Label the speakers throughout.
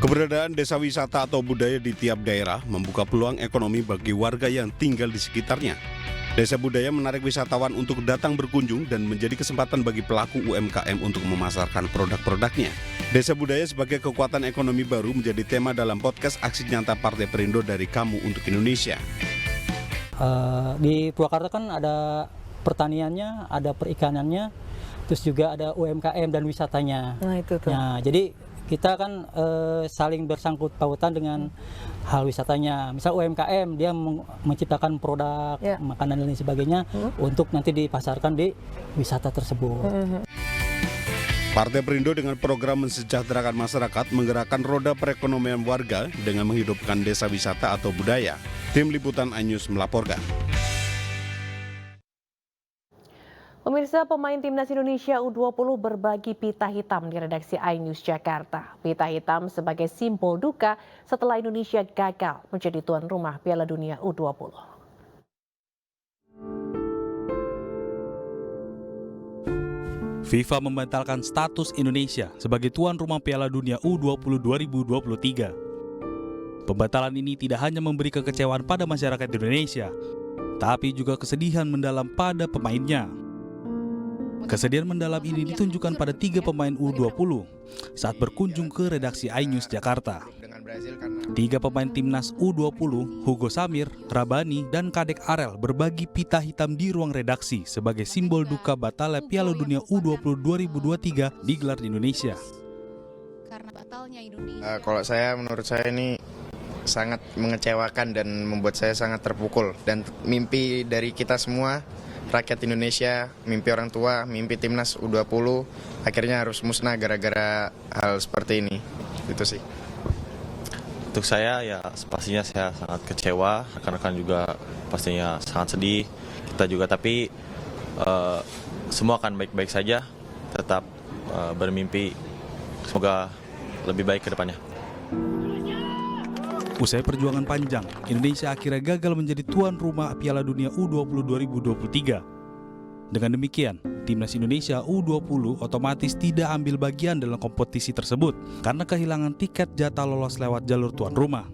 Speaker 1: Keberadaan desa wisata atau budaya di tiap daerah membuka peluang ekonomi bagi warga yang tinggal di sekitarnya. Desa budaya menarik wisatawan untuk datang berkunjung dan menjadi kesempatan bagi pelaku UMKM untuk memasarkan produk-produknya. Desa budaya sebagai kekuatan ekonomi baru menjadi tema dalam podcast Aksi Nyata Partai Perindo dari Kamu untuk Indonesia.
Speaker 2: Di Purwakarta kan ada pertaniannya, ada perikanannya, terus juga ada UMKM dan wisatanya.
Speaker 3: Nah itu tuh.
Speaker 2: Nah, jadi kita kan saling bersangkut pautan dengan hal wisatanya. Misal UMKM dia menciptakan produk, makanan dan lain sebagainya untuk nanti dipasarkan di wisata tersebut.
Speaker 1: Partai Perindo dengan program mensejahterakan masyarakat menggerakkan roda perekonomian warga dengan menghidupkan desa wisata atau budaya. Tim Liputan iNews melaporkan.
Speaker 3: Pemirsa, pemain Timnas Indonesia U20 berbagi pita hitam di redaksi iNews Jakarta. Pita hitam sebagai simbol duka setelah Indonesia gagal menjadi tuan rumah Piala Dunia U20.
Speaker 4: FIFA membatalkan status Indonesia sebagai tuan rumah Piala Dunia U20 2023. Pembatalan ini tidak hanya memberi kekecewaan pada masyarakat Indonesia, tapi juga kesedihan mendalam pada pemainnya. Kesedihan mendalam ini ditunjukkan pada 3 pemain U20 saat berkunjung ke redaksi iNews Jakarta. 3 pemain timnas U20, Hugo Samir, Rabani, dan Kadek Arel berbagi pita hitam di ruang redaksi sebagai simbol duka batalnya Piala Dunia U20 2023 digelar di Indonesia.
Speaker 5: Kalau menurut saya ini sangat mengecewakan dan membuat saya sangat terpukul. Dan mimpi dari kita semua, rakyat Indonesia, mimpi orang tua, mimpi timnas U20 akhirnya harus musnah gara-gara hal seperti ini. Itu sih.
Speaker 6: Untuk saya ya pastinya saya sangat kecewa, rekan-rekan juga pastinya sangat sedih. Kita juga, tapi semua akan baik-baik saja. Tetap bermimpi semoga lebih baik ke depannya.
Speaker 4: Usai perjuangan panjang, Indonesia akhirnya gagal menjadi tuan rumah Piala Dunia U20 2023. Dengan demikian, Timnas Indonesia U20 otomatis tidak ambil bagian dalam kompetisi tersebut karena kehilangan tiket jatah lolos lewat jalur tuan rumah.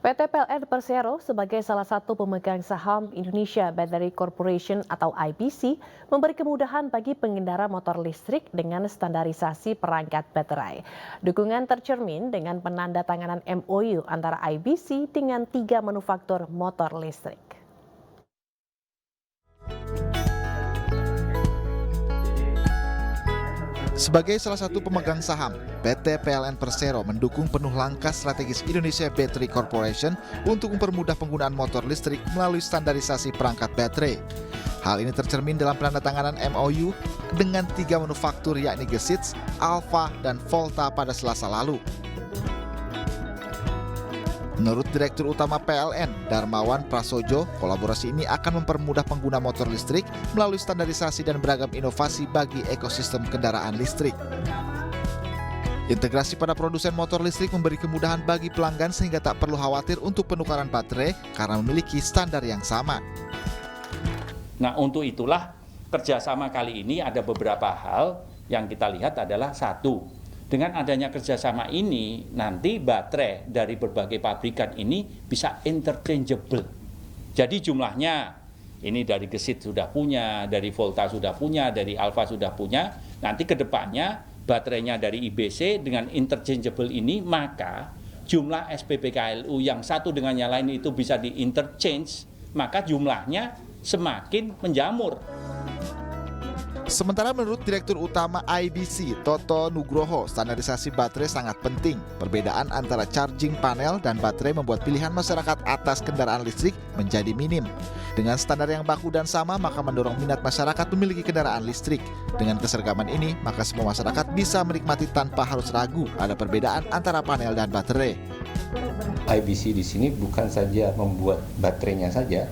Speaker 3: PT PLN Persero sebagai salah satu pemegang saham Indonesia Battery Corporation atau IBC memberi kemudahan bagi pengendara motor listrik dengan standarisasi perangkat baterai. Dukungan tercermin dengan penandatanganan MOU antara IBC dengan 3 manufaktur motor listrik.
Speaker 7: Sebagai salah satu pemegang saham, PT PLN Persero mendukung penuh langkah strategis Indonesia Battery Corporation untuk mempermudah penggunaan motor listrik melalui standarisasi perangkat baterai. Hal ini tercermin dalam penandatanganan MOU dengan 3 manufaktur yakni Gesits, Alfa, dan Volta pada Selasa lalu. Menurut Direktur Utama PLN, Darmawan Prasojo, kolaborasi ini akan mempermudah pengguna motor listrik melalui standarisasi dan beragam inovasi bagi ekosistem kendaraan listrik. Integrasi pada produsen motor listrik memberi kemudahan bagi pelanggan sehingga tak perlu khawatir untuk penukaran baterai karena memiliki standar yang sama.
Speaker 8: Nah, untuk itulah kerjasama kali ini ada beberapa hal yang kita lihat adalah satu. Dengan adanya kerjasama ini, nanti baterai dari berbagai pabrikan ini bisa interchangeable. Jadi jumlahnya, ini dari Gesit sudah punya, dari Volta sudah punya, dari Alfa sudah punya. Nanti ke depannya baterainya dari IBC dengan interchangeable ini, maka jumlah SPBKLU yang satu dengan yang lain itu bisa di-interchange, maka jumlahnya semakin menjamur.
Speaker 7: Sementara menurut Direktur Utama IBC, Toto Nugroho, standarisasi baterai sangat penting. Perbedaan antara charging panel dan baterai membuat pilihan masyarakat atas kendaraan listrik menjadi minim. Dengan standar yang baku dan sama, maka mendorong minat masyarakat memiliki kendaraan listrik. Dengan keseragaman ini, maka semua masyarakat bisa menikmati tanpa harus ragu ada perbedaan antara panel dan baterai.
Speaker 9: IBC di sini bukan saja membuat baterainya saja,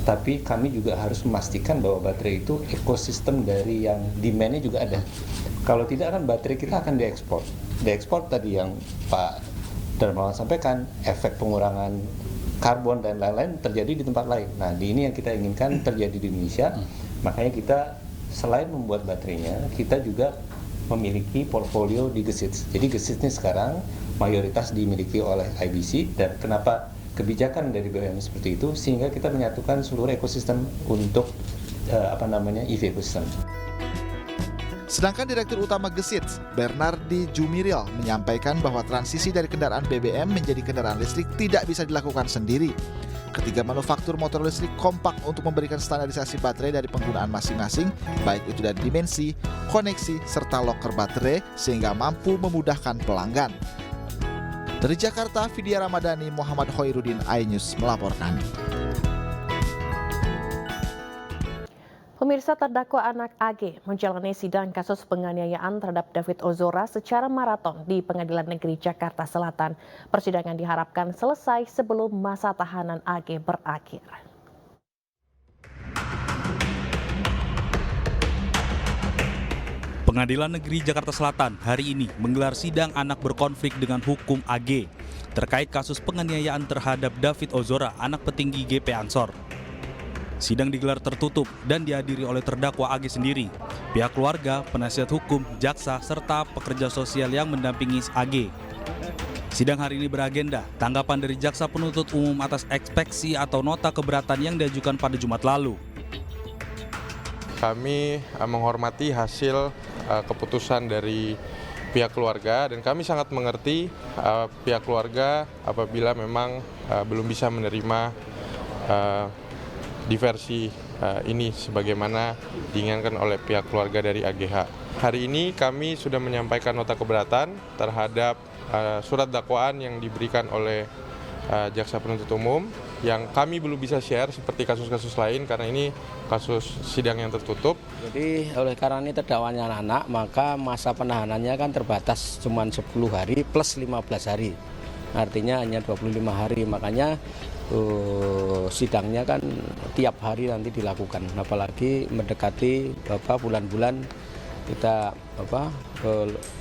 Speaker 9: tapi kami juga harus memastikan bahwa baterai itu ekosistem dari yang demand-nya juga ada. Kalau tidak kan baterai kita akan diekspor. Diekspor tadi yang Pak Darmawan sampaikan, efek pengurangan karbon dan lain-lain terjadi di tempat lain. Nah, di ini yang kita inginkan terjadi di Indonesia. Makanya kita selain membuat baterainya, kita juga memiliki portfolio di GESITS. Jadi GESITS ini sekarang mayoritas dimiliki oleh IBC, dan kenapa kebijakan dari BUMN seperti itu, sehingga kita menyatukan seluruh ekosistem untuk EV ekosistem.
Speaker 7: Sedangkan Direktur Utama GESITS, Bernardi Jumiril, menyampaikan bahwa transisi dari kendaraan BBM menjadi kendaraan listrik tidak bisa dilakukan sendiri. Ketiga manufaktur motor listrik kompak untuk memberikan standarisasi baterai dari penggunaan masing-masing, baik itu dari dimensi, koneksi, serta loker baterai, sehingga mampu memudahkan pelanggan. Dari Jakarta, Vidya Ramadhani, Muhammad Hoirudin, iNews melaporkan.
Speaker 3: Pemirsa, terdakwa anak AG menjalani sidang kasus penganiayaan terhadap David Ozora secara maraton di Pengadilan Negeri Jakarta Selatan. Persidangan diharapkan selesai sebelum masa tahanan AG berakhir.
Speaker 4: Pengadilan Negeri Jakarta Selatan hari ini menggelar sidang anak berkonflik dengan hukum AG terkait kasus penganiayaan terhadap David Ozora, anak petinggi GP Ansor. Sidang digelar tertutup dan dihadiri oleh terdakwa AG sendiri, pihak keluarga, penasihat hukum, jaksa, serta pekerja sosial yang mendampingi AG. Sidang hari ini beragenda tanggapan dari jaksa penuntut umum atas ekspeksi atau nota keberatan yang diajukan pada Jumat lalu.
Speaker 10: Kami menghormati hasil keputusan dari pihak keluarga, dan kami sangat mengerti pihak keluarga apabila memang belum bisa menerima diversi ini sebagaimana diinginkan oleh pihak keluarga dari AGH. Hari ini kami sudah menyampaikan nota keberatan terhadap surat dakwaan yang diberikan oleh jaksa penuntut umum, yang kami belum bisa share seperti kasus-kasus lain karena ini kasus sidang yang tertutup.
Speaker 11: Jadi oleh karena ini terdakwanya anak, maka masa penahanannya kan terbatas cuma 10 hari plus 15 hari. Artinya hanya 25 hari, makanya sidangnya kan tiap hari nanti dilakukan, apalagi mendekati bulan-bulan kita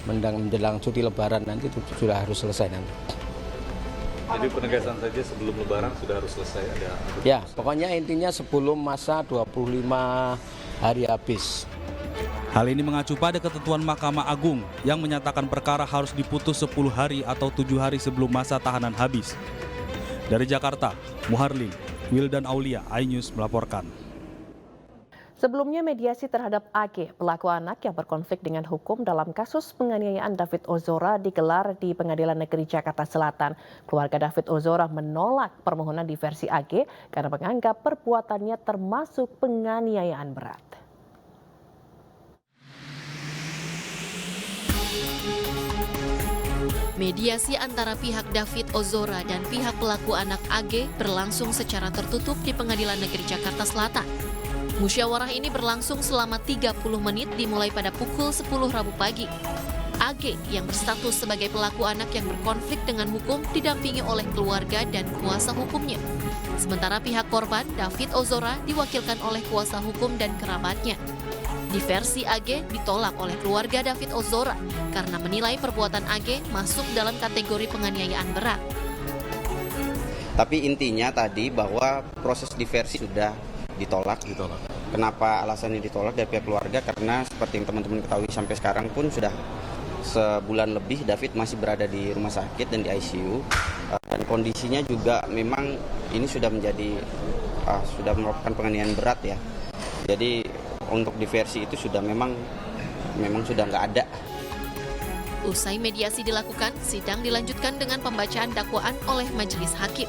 Speaker 11: menjelang cuti Lebaran nanti sudah harus selesai nanti.
Speaker 12: Jadi penegasan saja sebelum Lebaran sudah harus selesai ada.
Speaker 11: Ya, pokoknya intinya sebelum masa 25 hari habis.
Speaker 4: Hal ini mengacu pada ketentuan Mahkamah Agung yang menyatakan perkara harus diputus 10 hari atau 7 hari sebelum masa tahanan habis. Dari Jakarta, Muharlin, Wildan Aulia, iNews melaporkan.
Speaker 3: Sebelumnya mediasi terhadap AG, pelaku anak yang berkonflik dengan hukum dalam kasus penganiayaan David Ozora digelar di Pengadilan Negeri Jakarta Selatan. Keluarga David Ozora menolak permohonan diversi AG karena menganggap perbuatannya termasuk penganiayaan berat.
Speaker 13: Mediasi antara pihak David Ozora dan pihak pelaku anak AG berlangsung secara tertutup di Pengadilan Negeri Jakarta Selatan. Musyawarah ini berlangsung selama 30 menit dimulai pada pukul 10 Rabu pagi. AG yang berstatus sebagai pelaku anak yang berkonflik dengan hukum didampingi oleh keluarga dan kuasa hukumnya. Sementara pihak korban, David Ozora, diwakilkan oleh kuasa hukum dan kerabatnya. Diversi AG ditolak oleh keluarga David Ozora karena menilai perbuatan AG masuk dalam kategori penganiayaan berat.
Speaker 14: Tapi intinya tadi bahwa proses diversi sudah ditolak. Kenapa alasannya ditolak dari pihak keluarga? Karena seperti yang teman-teman ketahui sampai sekarang pun sudah sebulan lebih David masih berada di rumah sakit dan di ICU. Dan kondisinya juga memang ini sudah menjadi sudah merupakan penganiayaan berat ya. Jadi untuk diversi itu sudah memang sudah nggak ada.
Speaker 13: Usai mediasi dilakukan, sidang dilanjutkan dengan pembacaan dakwaan oleh majelis hakim.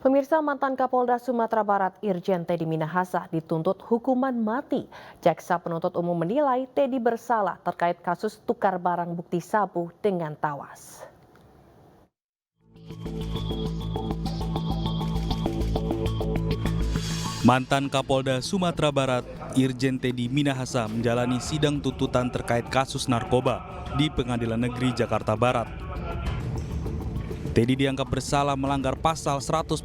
Speaker 3: Pemirsa, mantan Kapolda Sumatera Barat Irjen Teddy Minahasa dituntut hukuman mati. Jaksa penuntut umum menilai Teddy bersalah terkait kasus tukar barang bukti sabu dengan tawas.
Speaker 4: Mantan Kapolda Sumatera Barat Irjen Teddy Minahasa menjalani sidang tuntutan terkait kasus narkoba di Pengadilan Negeri Jakarta Barat. Teddy dianggap bersalah melanggar pasal 114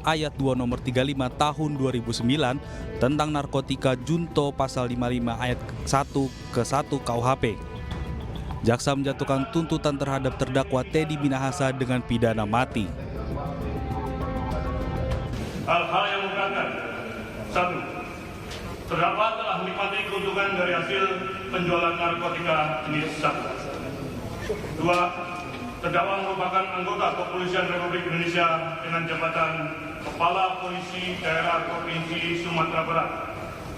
Speaker 4: ayat 2 nomor 35 tahun 2009 tentang narkotika junto pasal 55 ayat 1 ke 1 KUHP. Jaksa menjatuhkan tuntutan terhadap terdakwa Teddy Minahasa dengan pidana mati.
Speaker 15: Hal-hal yang memberatkan. 1. Terdakwa telah menikmati keuntungan dari hasil penjualan narkotika jenis sabu. 2. Terdakwa merupakan anggota Kepolisian Republik Indonesia dengan jabatan Kepala Polisi Daerah Provinsi Sumatera Barat,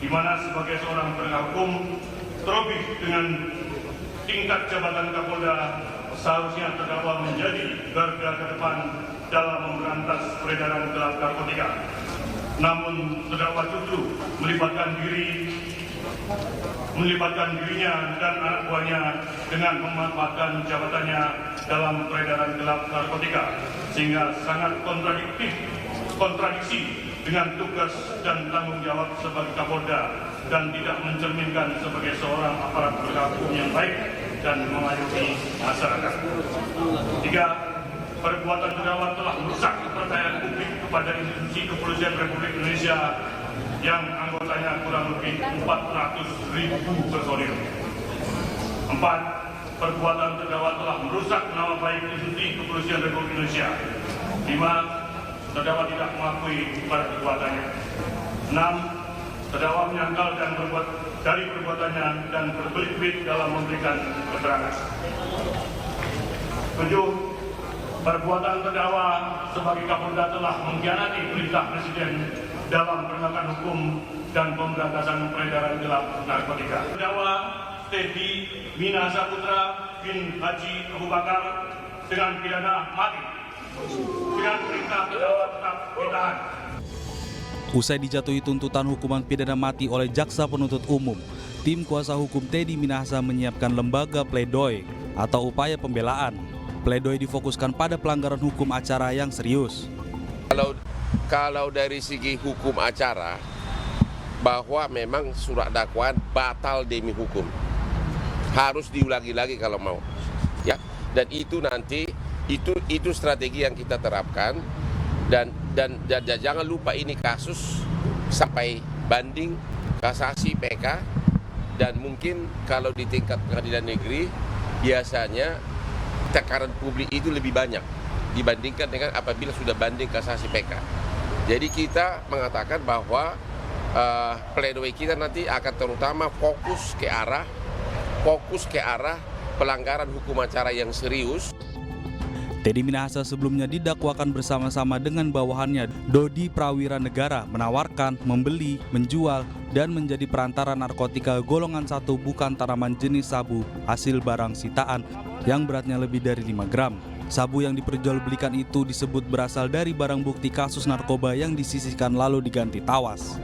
Speaker 15: di mana sebagai seorang penegak hukum, terlebih dengan tingkat jabatan Kapolda, seharusnya terdakwa menjadi garda terdepan dalam memberantas peredaran gelap narkotika. Namun terdakwa justru melibatkan dirinya dan anak buahnya dengan memanfaatkan jabatannya dalam peredaran gelap narkotika, sehingga sangat kontradiksi dengan tugas dan tanggung jawab sebagai Kapolda dan tidak mencerminkan sebagai seorang aparat penegak hukum yang baik dan mengayomi masyarakat. 3. Perbuatan terdakwa telah merusak kepercayaan publik kepada institusi Kepolisian Republik Indonesia yang anggotanya kurang lebih 400.000 personil. 4. Perbuatan terdakwa telah merusak nama baik institusi Kepolisian Republik Indonesia. 5. Terdakwa tidak mengakui pada perbuatannya. 6. Terdakwa menyangkal dan berbuat dari perbuatannya dan berbelit-belit dalam memberikan keterangan. 7. Perbuatan terdakwa sebagai Kapolda telah mengkhianati perintah Presiden dalam penegakan hukum dan pemberantasan peredaran gelap narkotika. Terdakwa Teddy Minahasa Putra bin Haji Abu Bakar dengan pidana mati. Dengan perintah terdakwa tetap ditahan.
Speaker 4: Usai dijatuhi tuntutan hukuman pidana mati oleh Jaksa Penuntut Umum, tim kuasa hukum Teddy Minahasa menyiapkan lembaga pledoi atau upaya pembelaan. Pledoi difokuskan pada pelanggaran hukum acara yang serius.
Speaker 16: Kalau dari segi hukum acara, bahwa memang surat dakwaan batal demi hukum, harus diulangi lagi kalau mau, ya. Dan itu nanti itu strategi yang kita terapkan dan jangan lupa ini kasus sampai banding, kasasi, PK, dan mungkin kalau di tingkat pengadilan negeri biasanya tekanan publik itu lebih banyak dibandingkan dengan apabila sudah banding kasasi PK. Jadi kita mengatakan bahwa pledoi kita nanti akan terutama fokus ke arah pelanggaran hukum acara yang serius.
Speaker 4: Teddy Minahasa sebelumnya didakwakan bersama-sama dengan bawahannya Dodi Prawira Negara menawarkan, membeli, menjual, dan menjadi perantara narkotika golongan 1 bukan tanaman jenis sabu hasil barang sitaan yang beratnya lebih dari 5 gram. Sabu yang diperjualbelikan itu disebut berasal dari barang bukti kasus narkoba yang disisihkan lalu diganti tawas.